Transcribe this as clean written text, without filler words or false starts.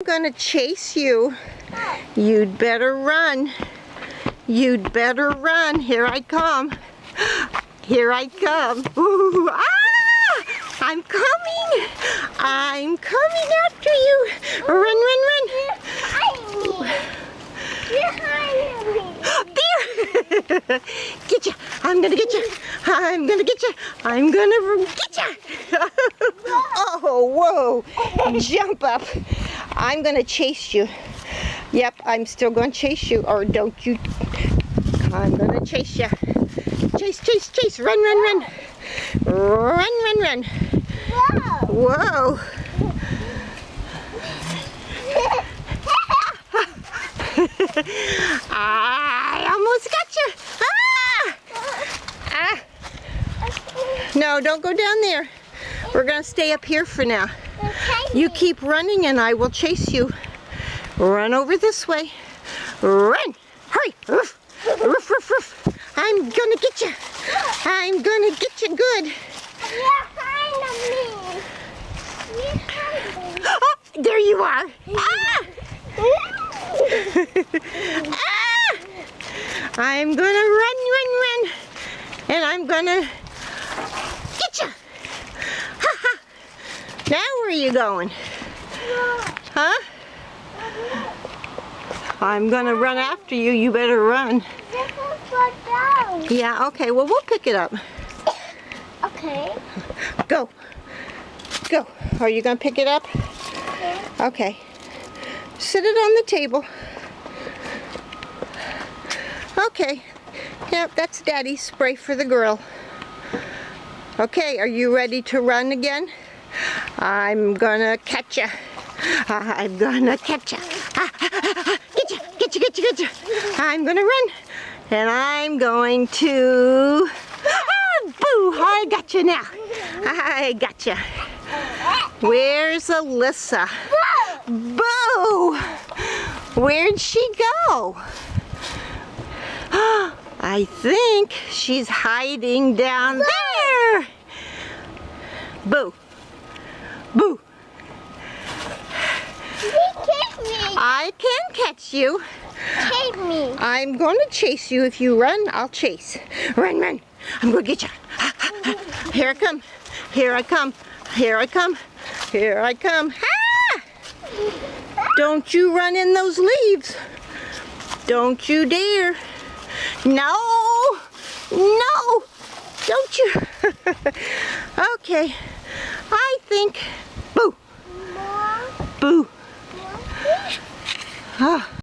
I'm gonna chase you. You'd better run. You'd better run. Here I come. Here I come. Ooh, ah! I'm coming. I'm coming after you. Run, run, run. There. Get you. I'm gonna get you. I'm gonna get you. I'm gonna get you. Oh, whoa. Jump up. I'm gonna chase you. Yep, I'm still gonna chase you. Or don't you. I'm gonna chase you. Chase, chase, chase. Run, run, run. Run, run, run. Whoa. I almost got you. Ah! Ah! No, don't go down there. We're going to stay up here for now. You keep running and I will chase you. Run over this way. Run! Hurry! Roof! Roof, roof, roof. I'm going to get you. I'm going to get you good. Oh, there you are. Ah! Ah! I'm gonna run, run, run, and I'm gonna get you. Ha ha! Now where are you going? Huh? I'm gonna run after you. You better run. Yeah. Okay. Well, we'll pick it up. Okay. Go. Go. Are you gonna pick it up? Okay. Sit it on the table. Okay. Yep, that's Daddy's spray for the girl. Okay, are you ready to run again? I'm gonna catch you. I'm gonna catch you. Get you, get you, get you, get you. I'm gonna run. And I'm going to... boo! I got you now. I got you. Where's Alyssa? Boo! Where'd she go? I think she's hiding down there. Boo! Boo! I can catch you. Chase me. I'm going to chase you. If you run, I'll chase. Run, run. I'm going to get you. Here I come. Here I come. Here I come. Here I come. Ah! Don't you run in those leaves. Don't you dare. No. No. Don't you. Okay. I think. Boo. Boo. Ah.